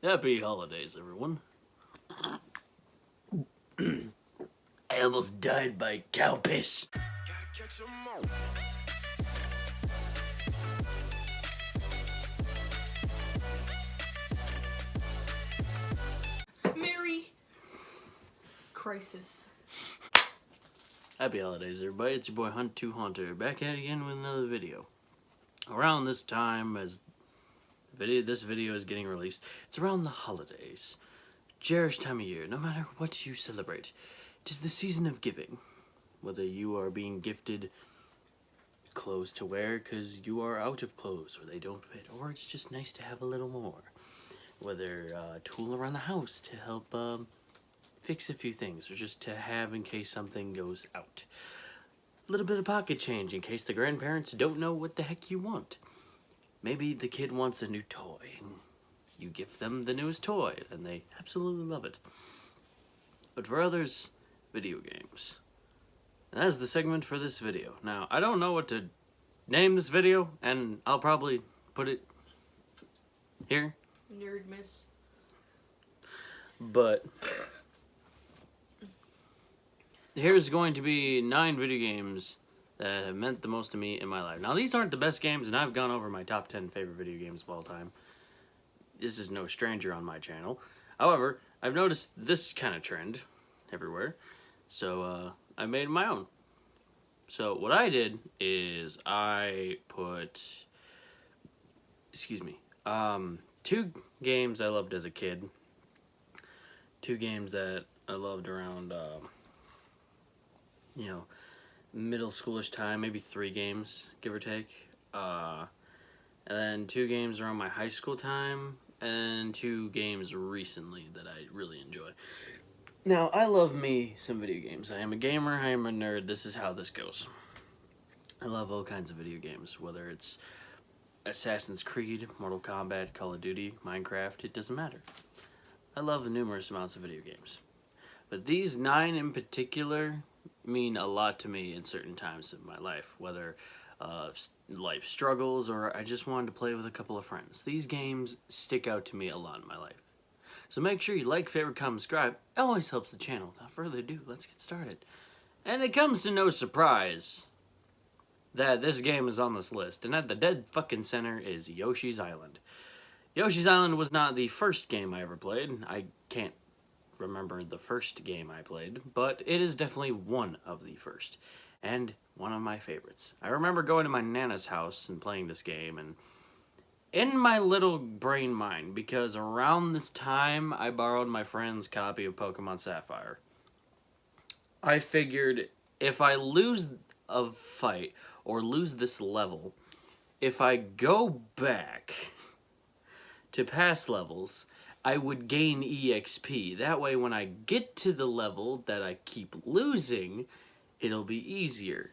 Happy holidays, everyone. I almost died by cow piss. Merry Crisis. Happy holidays, everybody. It's your boy Hunt2Hunter back at it again with another video. Around this time, as this video is getting released, it's around the holidays. Cherished time of year, no matter what you celebrate. It is the season of giving. Whether you are being gifted clothes to wear because you are out of clothes or they don't fit, or it's just nice to have a little more. Whether a tool around the house to help fix a few things, or just to have in case something goes out. A little bit of pocket change in case the grandparents don't know what the heck you want. Maybe the kid wants a new toy, and you gift them the newest toy, and they absolutely love it. But for others, video games. And that is the segment for this video. Now, I don't know what to name this video, and I'll probably put it here. Nerdmas. But here's going to be 9 video games that have meant the most to me in my life. Now, these aren't the best games, and I've gone over my top 10 favorite video games of all time. This is no stranger on my channel. However, I've noticed this kind of trend everywhere, so I made my own. So what I did is I put, 2 games I loved as a kid, 2 games that I loved around, middle schoolish time, maybe 3 games, give or take. And then 2 games around my high school time, and 2 games recently that I really enjoy. Now, I love me some video games. I am a gamer, I am a nerd, this is how this goes. I love all kinds of video games, whether it's Assassin's Creed, Mortal Kombat, Call of Duty, Minecraft, it doesn't matter. I love numerous amounts of video games. But these 9 in particular mean a lot to me in certain times of my life, whether life struggles or I just wanted to play with a couple of friends. These games stick out to me a lot in my life. So make sure you like, favorite, comment, subscribe. It always helps the channel. Without further ado, let's get started. And it comes to no surprise that this game is on this list. And at the dead fucking center is Yoshis Island. Yoshis Island was not the first game I ever played. I can't remember the first game I played, but it is definitely one of the first. And one of my favorites. I remember going to my Nana's house and playing this game, and in my little brain mind, because around this time I borrowed my friend's copy of Pokemon Sapphire, I figured if I lose a fight or lose this level, if I go back to past levels, I would gain EXP. That way when I get to the level that I keep losing, it'll be easier.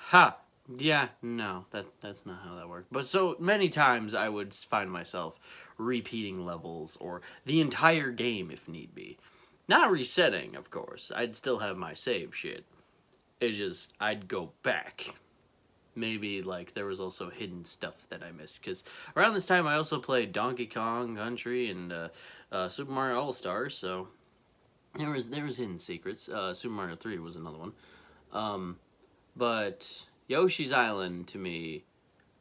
Ha! Yeah, no, that's not how that worked. But so many times I would find myself repeating levels or the entire game if need be. Not resetting, of course. I'd still have my save shit. It just, I'd go back. Maybe, like, there was also hidden stuff that I missed. Because around this time I also played Donkey Kong Country and Super Mario All-Stars, so there was hidden secrets. Super Mario 3 was another one. But Yoshi's Island, to me,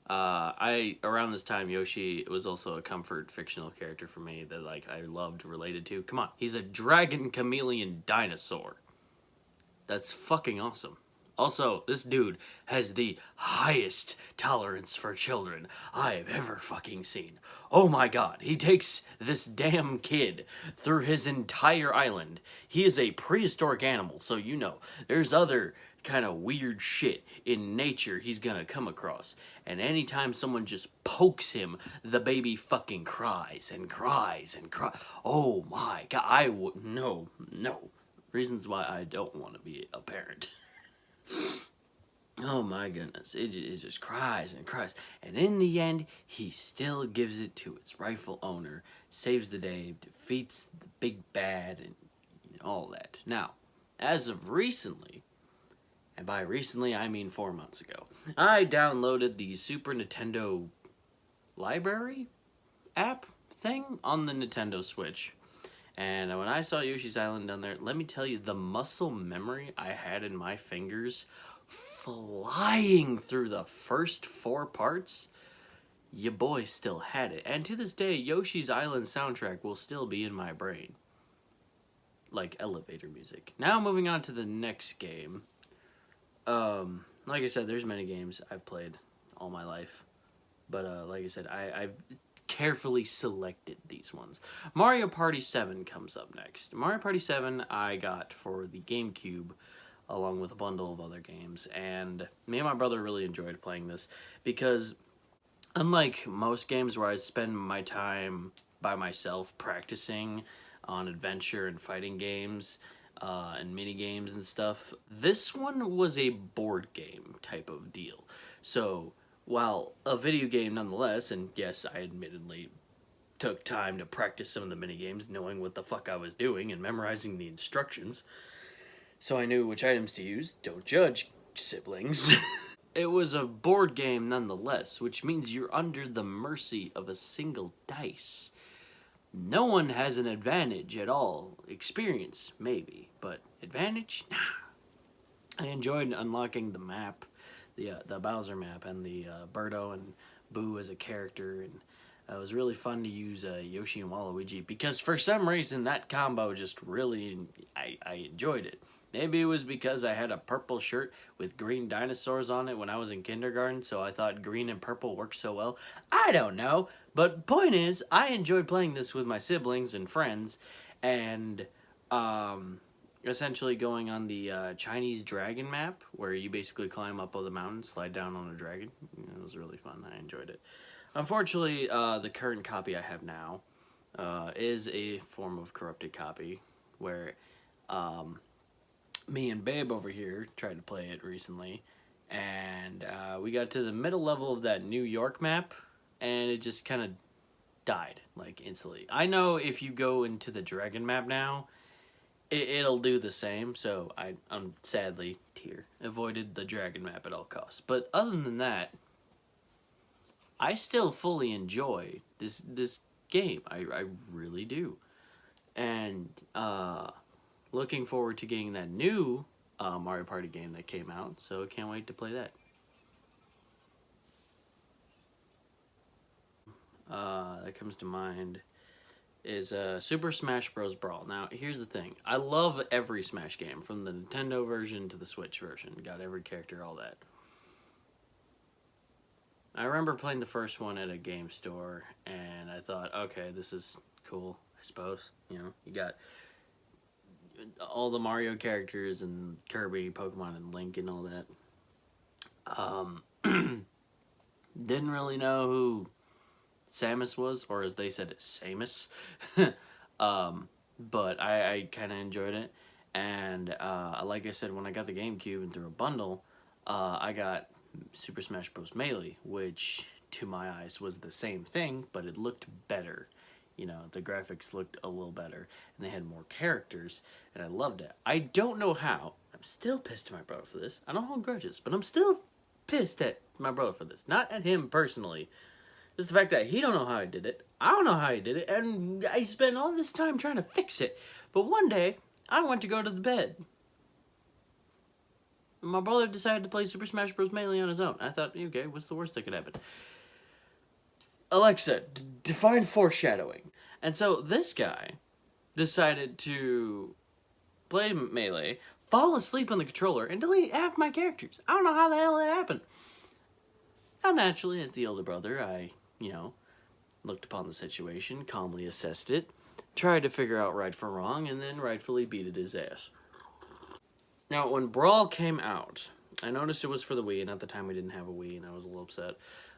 around this time, Yoshi was also a comfort fictional character for me that, like, I loved, related to. Come on, he's a dragon chameleon dinosaur. That's fucking awesome. Also, this dude has the highest tolerance for children I have ever fucking seen. Oh my god, he takes this damn kid through his entire island. He is a prehistoric animal, so you know, there's other kind of weird shit in nature he's gonna come across. And anytime someone just pokes him, the baby fucking cries and cries and cries. Oh my god, no. Reasons why I don't want to be a parent. Oh my goodness, it just cries and cries. And in the end, he still gives it to its rightful owner, saves the day, defeats the big bad, and all that. Now, as of recently, and by recently I mean 4 months ago, I downloaded the Super Nintendo library app thing on the Nintendo Switch. And when I saw Yoshi's Island down there, let me tell you, the muscle memory I had in my fingers flying through the first 4 parts, your boy still had it. And to this day, Yoshi's Island soundtrack will still be in my brain. Like elevator music. Now moving on to the next game. Like I said, there's many games I've played all my life. But like I said, I've carefully selected these ones. Mario Party 7 comes up next. Mario Party 7 I got for the GameCube along with a bundle of other games. And me and my brother really enjoyed playing this because unlike most games where I spend my time by myself practicing on adventure and fighting games and mini games and stuff, this one was a board game type of deal. So while a video game nonetheless, and yes, I admittedly took time to practice some of the mini games, knowing what the fuck I was doing and memorizing the instructions, so I knew which items to use. Don't judge, siblings. It was a board game nonetheless, which means you're under the mercy of a single dice. No one has an advantage at all. Experience, maybe, but advantage? Nah. I enjoyed unlocking the map, the Bowser map, and the Birdo and Boo as a character, and it was really fun to use Yoshi and Waluigi, because for some reason that combo just really, I enjoyed it. Maybe it was because I had a purple shirt with green dinosaurs on it when I was in kindergarten, so I thought green and purple worked so well. I don't know, but point is, I enjoyed playing this with my siblings and friends, and essentially going on the Chinese dragon map, where you basically climb up all the mountains, slide down on a dragon. It was really fun. I enjoyed it. Unfortunately, the current copy I have now is a form of corrupted copy, where me and Babe over here tried to play it recently, and we got to the middle level of that New York map, and it just kind of died, like, instantly. I know if you go into the dragon map now, it'll do the same, so I'm sadly avoided the dragon map at all costs. But other than that, I still fully enjoy this game. I really do. And looking forward to getting that new Mario Party game that came out, so I can't wait to play that. That comes to mind is Super Smash Bros. Brawl. Now, here's the thing. I love every Smash game, from the Nintendo version to the Switch version. Got every character, all that. I remember playing the first one at a game store, and I thought, okay, this is cool, I suppose. You know, you got all the Mario characters and Kirby, Pokemon, and Link and all that. Didn't really know who Samus was, or as they said, Samus. But I kind of enjoyed it. And like I said, when I got the GameCube and through a bundle, I got Super Smash Bros. Melee, which to my eyes was the same thing, but it looked better. You know, the graphics looked a little better, and they had more characters, and I loved it. I don't know how. I'm still pissed at my brother for this. I don't hold grudges, but I'm still pissed at my brother for this. Not at him personally. Just the fact that he don't know how I did it. I don't know how he did it, and I spent all this time trying to fix it. But one day, I went to go to the bed. And my brother decided to play Super Smash Bros. Melee on his own. I thought, okay, what's the worst that could happen? Alexa, define foreshadowing. And so this guy decided to play Melee, fall asleep on the controller, and delete half my characters. I don't know how the hell that happened. Now, naturally, as the older brother, I, looked upon the situation, calmly assessed it, tried to figure out right from wrong, and then rightfully beat his ass. Now, when Brawl came out, I noticed it was for the Wii, and at the time we didn't have a Wii, and I was a little upset.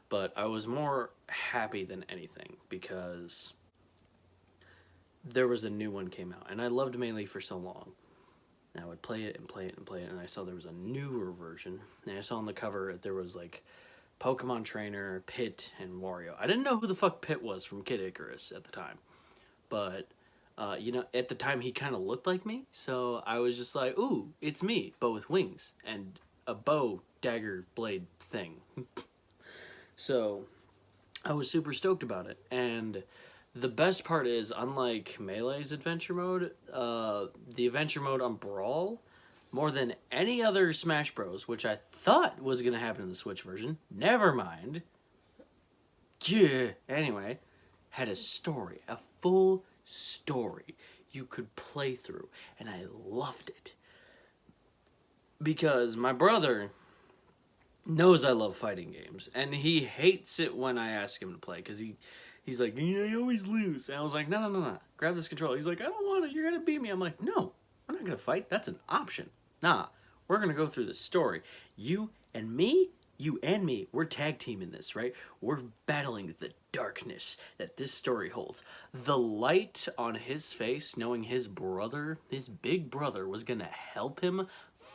But I was more happy than anything, because there was a new one came out, and I loved Melee for so long. And I would play it and play it and play it, and I saw there was a newer version, and I saw on the cover there was, like, Pokemon Trainer, Pit, and Wario. I didn't know who the fuck Pit was from Kid Icarus at the time, but, at the time he kind of looked like me, so I was just like, ooh, it's me, but with wings, and a bow, dagger, blade thing. So, I was super stoked about it, and The best part is, unlike Melee's adventure mode, the adventure mode on Brawl, more than any other Smash Bros, which I thought was going to happen in the Switch version, never mind. Anyway, had a story, a full story you could play through, and I loved it. Because my brother knows I love fighting games, and he hates it when I ask him to play, because he's like, yeah, I always lose. And I was like, no, grab this controller. He's like, I don't want it, you're gonna beat me. I'm like, no, I'm not gonna fight, that's an option. Nah, we're gonna go through the story. You and me, we're tag teaming this, right? We're battling the darkness that this story holds. The light on his face, knowing his brother, his big brother, was gonna help him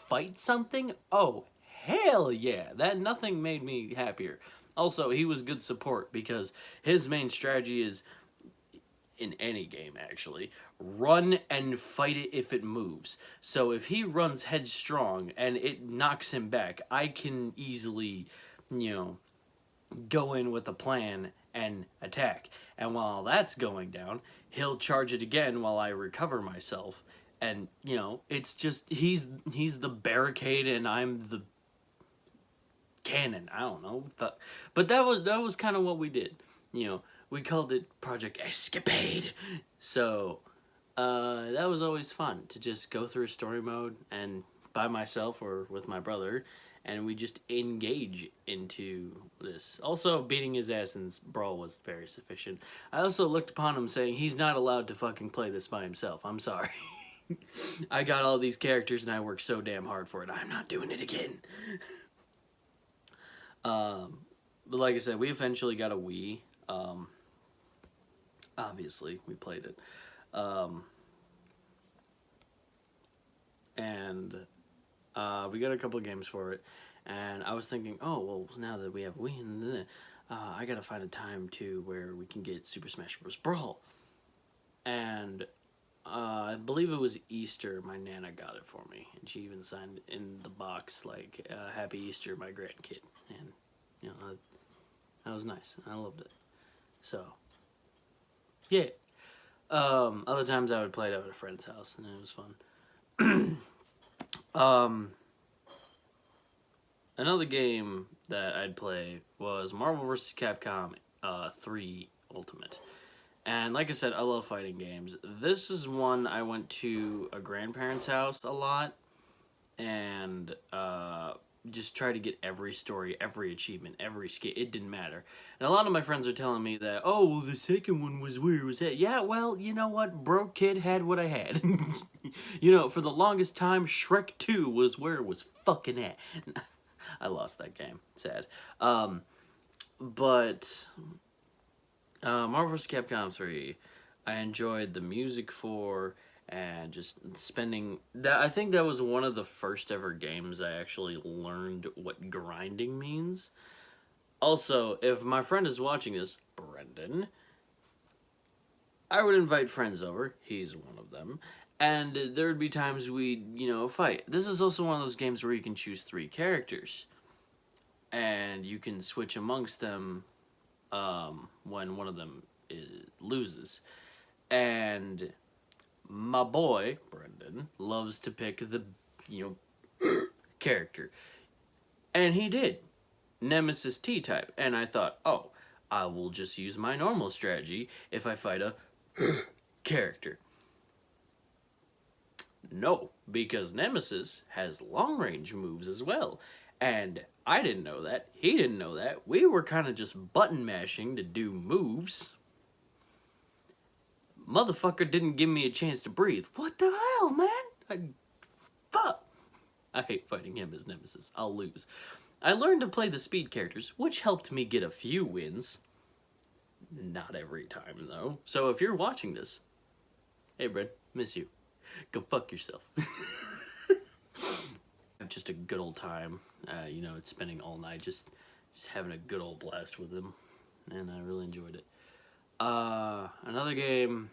fight something? Oh, hell yeah. That nothing made me happier. Also, he was good support because his main strategy is, in any game actually, run and fight it if it moves. So if he runs headstrong and it knocks him back, I can easily, go in with a plan and attack. And while that's going down, he'll charge it again while I recover myself. And, it's just, he's the barricade and I'm the cannon. I don't know. But that was kind of what we did. We called it Project Escapade. So, that was always fun to just go through a story mode and by myself or with my brother, and we just engage into this. Also, beating his ass in Brawl was very sufficient. I also looked upon him saying he's not allowed to fucking play this by himself. I'm sorry. I got all these characters and I worked so damn hard for it. I'm not doing it again. But like I said, we eventually got a Wii. Obviously, we played it. And we got a couple of games for it. And I was thinking, oh, well, now that we have Wii, I gotta find a time to where we can get Super Smash Bros. Brawl. And I believe it was Easter, my Nana got it for me. And she even signed in the box, like, Happy Easter, my grandkid. And, that was nice. I loved it. So, yeah. Other times I would play it at a friend's house, and it was fun. Another game that I'd play was Marvel vs. Capcom 3 Ultimate. And like I said, I love fighting games. This is one I went to a grandparent's house a lot, and just try to get every story, every achievement, every skill. It didn't matter. And a lot of my friends are telling me that, oh, well, the second one was where it was at. Yeah, well, you know what? Broke kid had what I had. For the longest time, Shrek 2 was where it was fucking at. I lost that game. Sad. But Marvel vs. Capcom 3, I enjoyed the music for, and just spending that. I think that was one of the first ever games I actually learned what grinding means. Also, if my friend is watching this, Brendan, I would invite friends over. He's one of them. And there would be times we'd, fight. This is also one of those games where you can choose 3 characters. And you can switch amongst them when one of them loses. And my boy, Brendan, loves to pick the, character. And he did. Nemesis T-type. And I thought, oh, I will just use my normal strategy if I fight a character. No, because Nemesis has long-range moves as well. And I didn't know that. He didn't know that. We were kind of just button mashing to do moves. Motherfucker didn't give me a chance to breathe. What the hell, man? Fuck. I hate fighting him as Nemesis. I'll lose. I learned to play the speed characters, which helped me get a few wins. Not every time, though. So if you're watching this, hey, Brad, miss you. Go fuck yourself. Have just a good old time. Spending all night just having a good old blast with him. And I really enjoyed it. Another game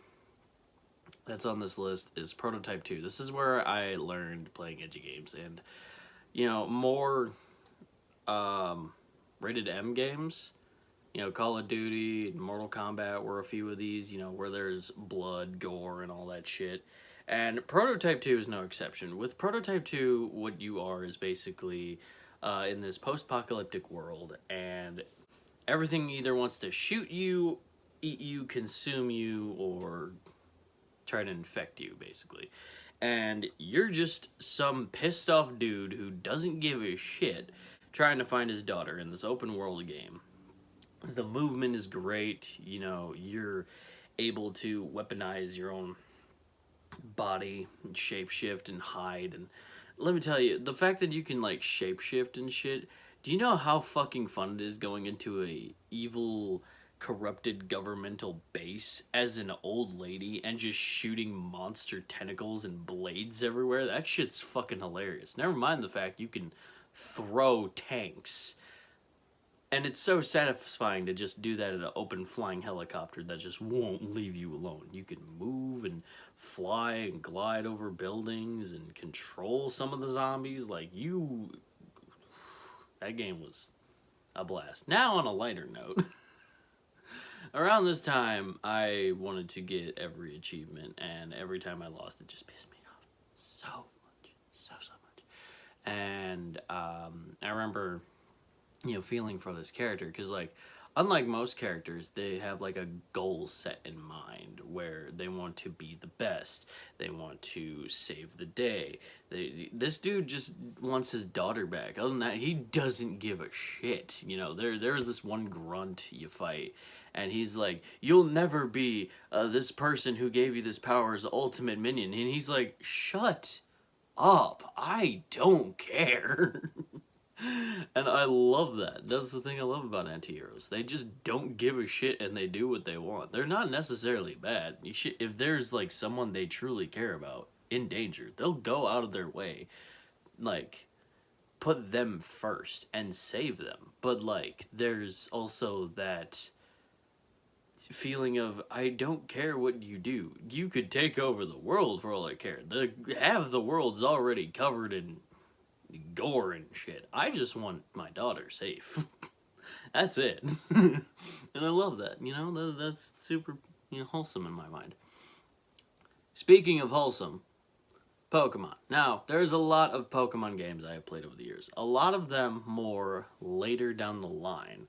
that's on this list is Prototype 2. This is where I learned playing edgy games. And, more rated M games You know, Call of Duty and Mortal Kombat were a few of these, you know, where there's blood, gore, and all that shit. And Prototype 2 is no exception. With Prototype 2, what you are is basically in this post-apocalyptic world, and everything either wants to shoot you, eat you, consume you, or try to infect you, basically. And you're just some pissed off dude who doesn't give a shit trying to find his daughter in this open world game. The movement is great, you know, you're able to weaponize your own body and shapeshift and hide. And let me tell you, the fact that you can like shapeshift and shit, do you know how fucking fun it is going into a evil corrupted governmental base as an old lady and just shooting monster tentacles and blades everywhere? That shit's fucking hilarious. Never mind the fact you can throw tanks. And it's so satisfying to just do that in an open flying helicopter that just won't leave you alone. You can move and fly and glide over buildings and control some of the zombies. Like, that game was a blast. Now, on a lighter note, around this time, I wanted to get every achievement, and every time I lost, it just pissed me off so much. So much. And I remember, you know, feeling for this character, because, like, unlike most characters, they have like a goal set in mind where they want to be the best, they want to save the day. This dude just wants his daughter back. Other than that, he doesn't give a shit. You know, there's this one grunt you fight, and he's like, you'll never be this person who gave you this power's ultimate minion. And he's like, shut up, I don't care. And I love that. That's the thing I love about anti-heroes. They just don't give a shit and they do what they want. They're not necessarily bad. If there's like someone they truly care about in danger, they'll go out of their way, like, put them first and save them. But like, there's also that feeling of, I don't care what you do. You could take over the world for all I care. Half the world's already covered in gore and shit. I just want my daughter safe. That's it. And I love that. You know, that's super, you know, wholesome in my mind. Speaking of wholesome, Pokemon. Now, there's a lot of Pokemon games I have played over the years. A lot of them more later down the line,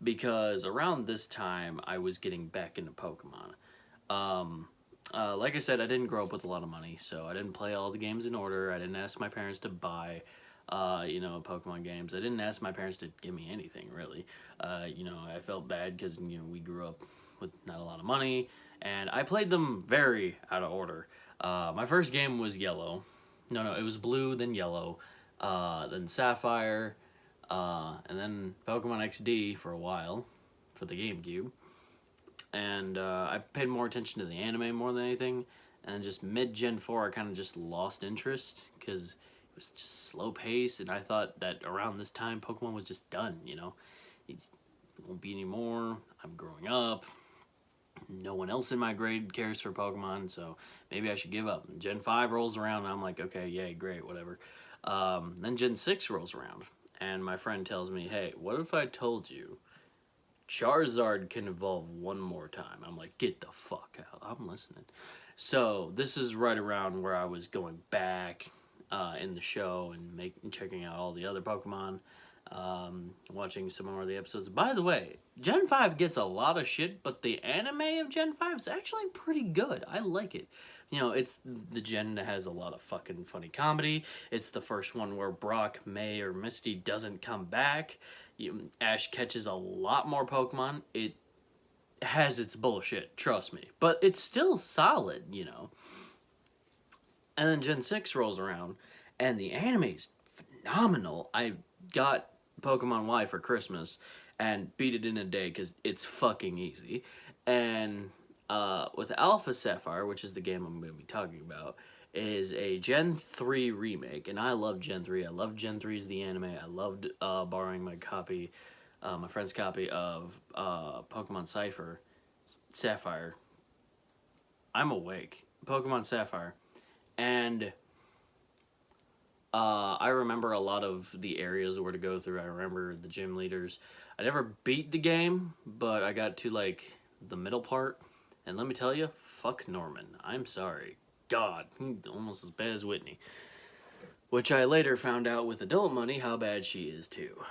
because around this time I was getting back into Pokemon. Like I said, I didn't grow up with a lot of money, so I didn't play all the games in order. I didn't ask my parents to buy you know, Pokemon games. I didn't ask my parents to give me anything, really. You know, I felt bad because, you know, we grew up with not a lot of money, and I played them very out of order. My first game was Yellow. No, it was Blue, then Yellow, then Sapphire, and then Pokemon XD for a while, for the GameCube. And I paid more attention to the anime more than anything, and just mid-Gen 4, I kind of just lost interest, because it was just slow pace, and I thought that around this time Pokemon was just done, you know. It won't be anymore. I'm growing up. No one else in my grade cares for Pokemon, so maybe I should give up. Gen 5 rolls around, and I'm like, okay, yay, great, whatever. Then Gen 6 rolls around, and my friend tells me, hey, what if I told you Charizard can evolve one more time? I'm like, get the fuck out. I'm listening. So this is right around where I was going back in the show and checking out all the other Pokemon, watching some more of the episodes. By the way, Gen 5 gets a lot of shit, but the anime of Gen 5 is actually pretty good. I like it. You know, it's the gen that has a lot of fucking funny comedy. It's the first one where Brock, May, or Misty doesn't come back. Ash catches a lot more Pokemon. It has its bullshit, trust me. But it's still solid, you know. And then Gen 6 rolls around, and the anime's phenomenal. I got Pokemon Y for Christmas, and beat it in a day, because it's fucking easy. And with Alpha Sapphire, which is the game I'm going to be talking about, is a Gen 3 remake, and I love Gen 3. I love Gen 3's the anime. I loved borrowing my friend's copy of Pokemon Sapphire. I'm awake. Pokemon Sapphire. And I remember a lot of the areas where to go through. I remember the gym leaders. I never beat the game, but I got to like the middle part, and let me tell you, fuck Norman. I'm sorry. God, almost as bad as Whitney. Which I later found out with adult money how bad she is too.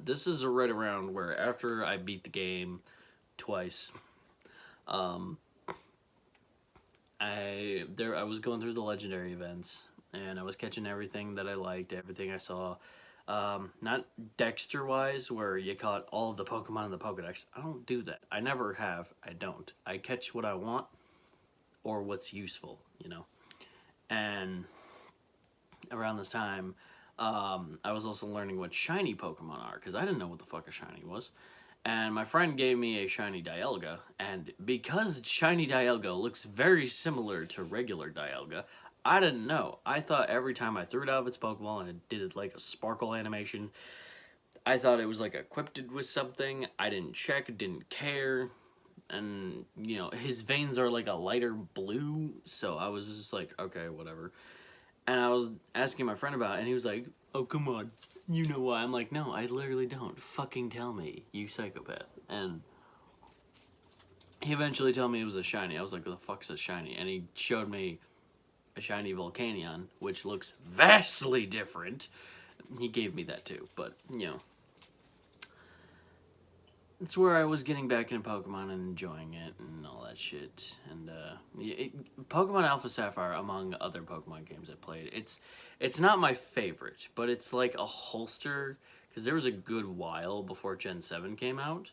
This is right around where after I beat the game twice, um, I was going through the legendary events and I was catching everything that I liked, everything I saw. Not Dexter wise, where you caught all of the Pokemon in the Pokedex. I don't do that. I never have. I don't. I catch what I want or what's useful, you know. And around this time, I was also learning what shiny Pokemon are because I didn't know what the fuck a shiny was. And my friend gave me a shiny Dialga, and because shiny Dialga looks very similar to regular Dialga, I didn't know. I thought every time I threw it out of its Pokeball and it did like a sparkle animation, I thought it was like equipped with something. I didn't check, didn't care. And, you know, his veins are like a lighter blue, so I was just like, okay, whatever. And I was asking my friend about it, and he was like, oh, come on. You know why? I'm like, no, I literally don't. Fucking tell me, you psychopath. And he eventually told me it was a shiny. I was like, what the fuck's a shiny? And he showed me a shiny Volcanion, which looks vastly different. He gave me that too, but, you know. It's where I was getting back into Pokemon and enjoying it and all that shit. And Pokemon Alpha Sapphire, among other Pokemon games I played, it's not my favorite, but it's like a holster because there was a good while before Gen 7 came out,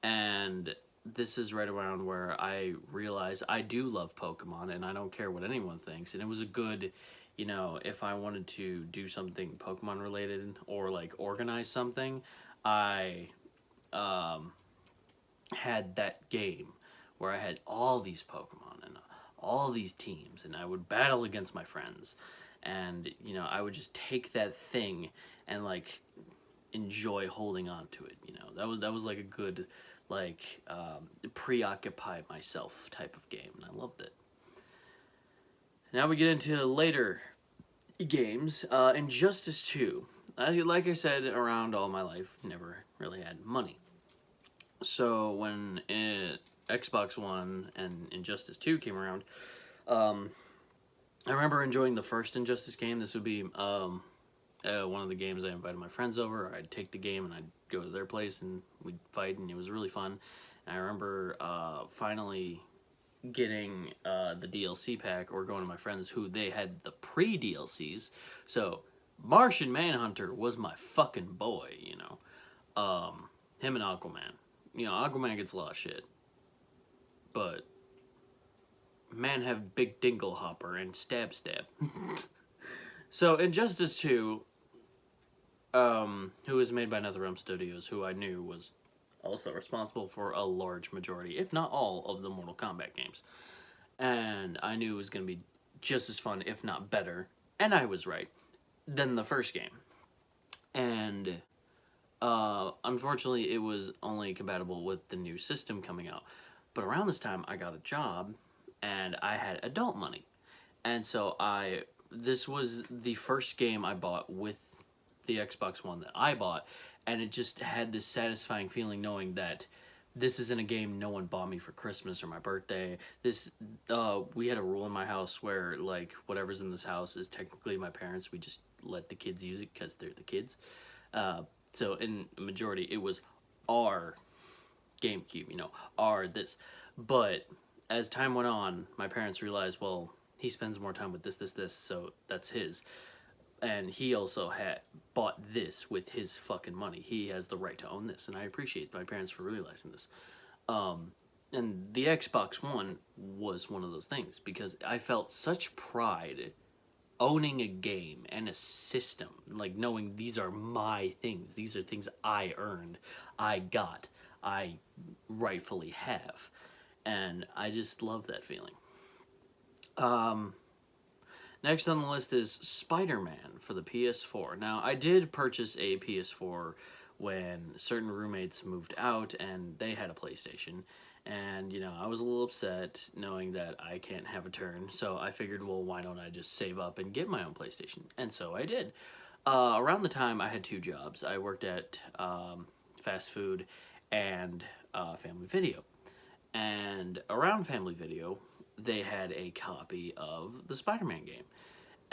and this is right around where I realized I do love Pokemon and I don't care what anyone thinks. And it was a good, you know, if I wanted to do something Pokemon related or like organize something, I had that game where I had all these Pokemon and all these teams, and I would battle against my friends, and you know I would just take that thing and like enjoy holding on to it. You know that was like a good like preoccupy myself type of game, and I loved it. Now we get into later games. Injustice 2. Like I said, around all my life, never really had money. So when Xbox One and Injustice 2 came around, I remember enjoying the first Injustice game. This would be one of the games I invited my friends over. I'd take the game and I'd go to their place and we'd fight, and it was really fun. And I remember finally getting the DLC pack, or going to my friends who they had the pre-DLCs. So Martian Manhunter was my fucking boy, you know. Him and Aquaman. You know, Aquaman gets a lot of shit. But man have big dingle hopper and stab. So Injustice 2, who was made by NetherRealm Studios, who I knew was also responsible for a large majority, if not all, of the Mortal Kombat games. And I knew it was going to be just as fun, if not better, and I was right, than the first game. And unfortunately, it was only compatible with the new system coming out. But around this time, I got a job, and I had adult money. And so this was the first game I bought with the Xbox One that I bought, and it just had this satisfying feeling knowing that this isn't a game no one bought me for Christmas or my birthday. We had a rule in my house where, like, whatever's in this house is technically my parents'. We just let the kids use it because they're the kids. So in the majority, it was our GameCube, you know, our this. But as time went on, my parents realized, well, he spends more time with this, so that's his. And he also had bought this with his fucking money. He has the right to own this, and I appreciate my parents for realizing this. And the Xbox One was one of those things, because I felt such pride owning a game and a system, like knowing these are my things. These are things I earned, I got, I rightfully have. And I just love that feeling. Next on the list is Spider-Man for the PS4. Now, I did purchase a PS4 when certain roommates moved out and they had a PlayStation. And, you know, I was a little upset knowing that I can't have a turn. So I figured, well, why don't I just save up and get my own PlayStation? And so I did. Around the time, I had two jobs. I worked at fast food and Family Video. And around Family Video, they had a copy of the Spider-Man game.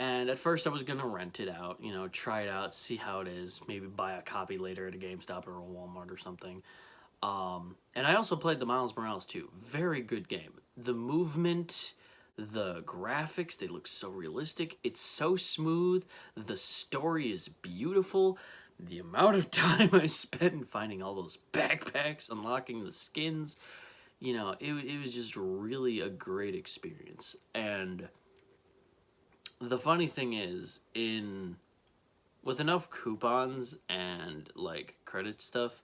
And at first I was going to rent it out, you know, try it out, see how it is, maybe buy a copy later at a GameStop or a Walmart or something. And I also played the Miles Morales 2. Very good game. The movement, the graphics, they look so realistic. It's so smooth. The story is beautiful. The amount of time I spent finding all those backpacks, unlocking the skins, you know, it was just really a great experience. And the funny thing is, with enough coupons and like credit stuff,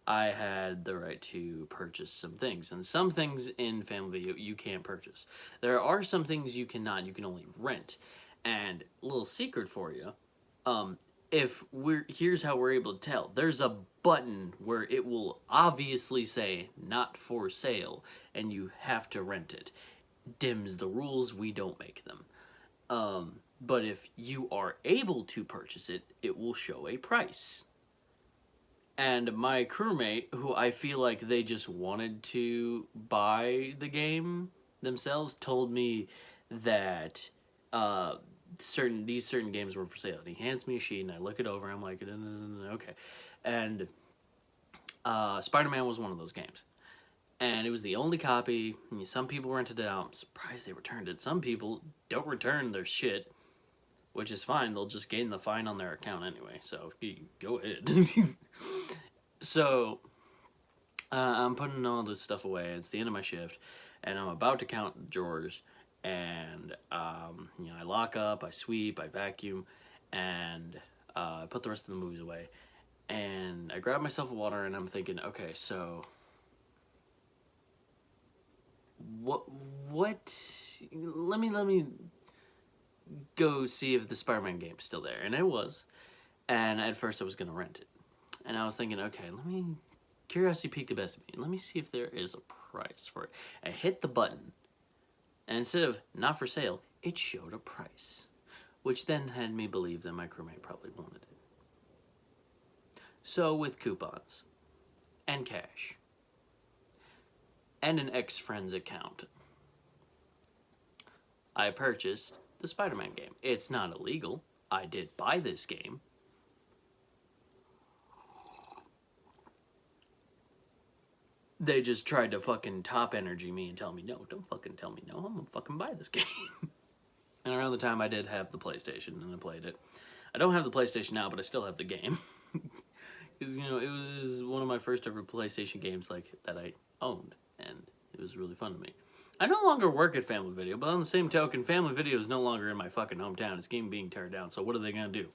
I had the right to purchase some things. And some things in Family Video you can't purchase. There are some things you cannot, you can only rent. And a little secret for you, here's how we're able to tell. There's a button where it will obviously say not for sale and you have to rent it. Dims the rules, we don't make them. But if you are able to purchase it, it will show a price. And my crewmate, who I feel like they just wanted to buy the game themselves, told me that these certain games were for sale. And he hands me a sheet, and I look it over, and I'm like, okay. And Spider-Man was one of those games. And it was the only copy. Some people rented it out. I'm surprised they returned it. Some people don't return their shit, which is fine. They'll just gain the fine on their account anyway. So go ahead. So I'm putting all this stuff away. It's the end of my shift, and I'm about to count drawers. And you know, I lock up, I sweep, I vacuum, and I put the rest of the movies away. And I grab myself a water, and I'm thinking, okay, so what let me go see if the Spider-Man game's still there. And it was. And at first I was gonna rent it. And I was thinking, okay, curiosity piqued the best of me. Let me see if there is a price for it. I hit the button, and instead of not for sale, it showed a price, which then had me believe that my crewmate probably wanted it. So with coupons and cash and an ex-friend's account, I purchased the Spider-Man game. It's not illegal. I did buy this game. They just tried to fucking top energy me and tell me, no, don't fucking tell me no. I'm gonna fucking buy this game. And around the time I did have the PlayStation and I played it. I don't have the PlayStation now, but I still have the game. Because, you know, it was one of my first ever PlayStation games like that I owned. And it was really fun to me. I no longer work at Family Video, but on the same token, Family Video is no longer in my fucking hometown. It's game being turned down, so what are they gonna do?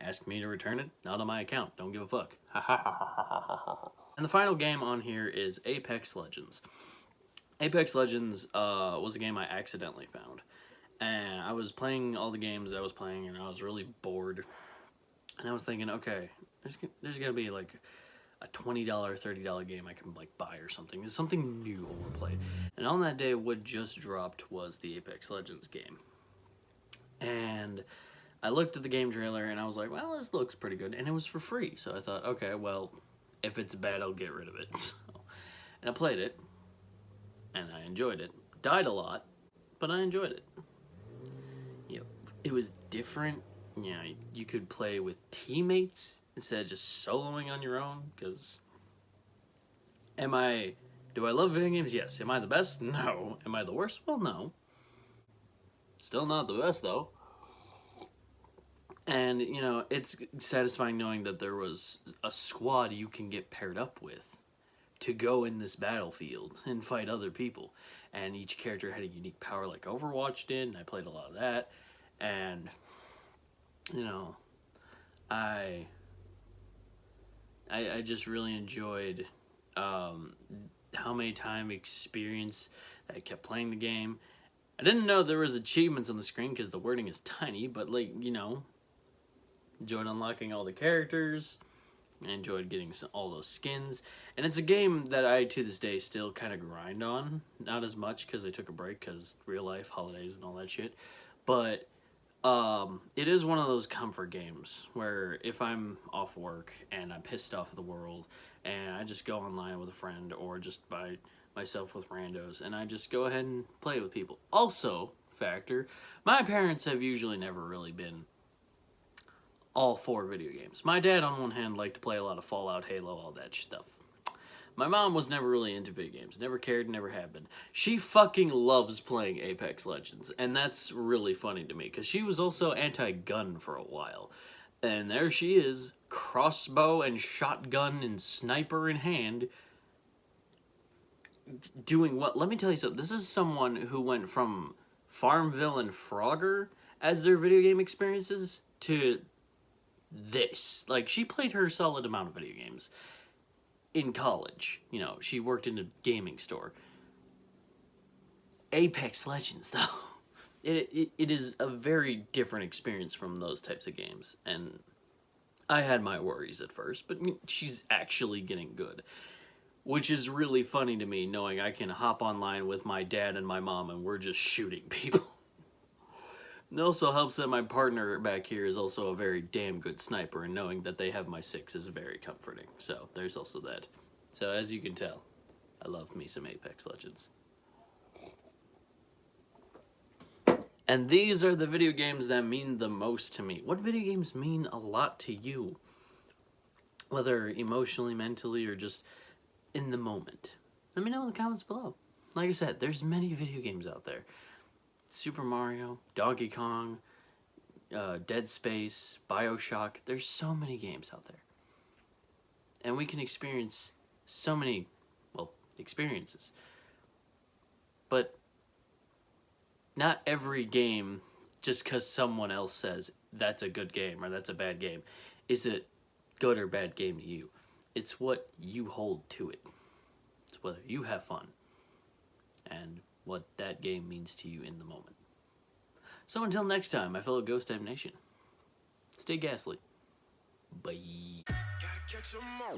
Ask me to return it? Not on my account. Don't give a fuck. And the final game on here is Apex Legends. Apex Legends was a game I accidentally found. And I was playing all the games I was playing, and I was really bored. And I was thinking, okay, there's gonna be like a $20, $30 game I can like buy or something. It's something new I want to play. And on that day, what just dropped was the Apex Legends game. And I looked at the game trailer and I was like, well, this looks pretty good. And it was for free. So I thought, okay, well, if it's bad, I'll get rid of it. So, and I played it. And I enjoyed it. Died a lot, but I enjoyed it. You know, it was different. You know, you could play with teammates instead of just soloing on your own. Because do I love video games? Yes. Am I the best? No. Am I the worst? Well, no. Still not the best, though. And, you know, it's satisfying knowing that there was a squad you can get paired up with to go in this battlefield and fight other people. And each character had a unique power like Overwatch did, and I played a lot of that. And, you know, I just really enjoyed how many time experience that I kept playing the game. I didn't know there was achievements on the screen because the wording is tiny, but, like, you know, enjoyed unlocking all the characters, I enjoyed getting all those skins. And it's a game that I, to this day, still kind of grind on. Not as much because I took a break because real life, holidays, and all that shit. But it is one of those comfort games where if I'm off work and I'm pissed off at the world and I just go online with a friend or just by myself with randos and I just go ahead and play with people. Also, factor, my parents have usually never really been all for video games. My dad, on one hand, liked to play a lot of Fallout, Halo, all that stuff. My mom was never really into video games. Never cared, never have been. She fucking loves playing Apex Legends. And that's really funny to me, because she was also anti-gun for a while. And there she is, crossbow and shotgun and sniper in hand, doing what? Let me tell you something. This is someone who went from Farmville and Frogger as their video game experiences to this. Like, she played her solid amount of video games in college. You know, she worked in a gaming store. Apex Legends, though, it is a very different experience from those types of games. And I had my worries at first, but she's actually getting good. Which is really funny to me, knowing I can hop online with my dad and my mom and we're just shooting people. It also helps that my partner back here is also a very damn good sniper, and knowing that they have my 6 is very comforting. So there's also that. So as you can tell, I love me some Apex Legends. And these are the video games that mean the most to me. What video games mean a lot to you? Whether emotionally, mentally, or just in the moment. Let me know in the comments below. Like I said, there's many video games out there. Super Mario, Donkey Kong, Dead Space, Bioshock. There's so many games out there. And we can experience so many, well, experiences. But not every game, just because someone else says that's a good game or that's a bad game, is a good or bad game to you. It's what you hold to it. It's whether you have fun and what that game means to you in the moment. So until next time, my fellow Ghost Type Nation, stay ghastly. Bye. Gotta catch 'em all.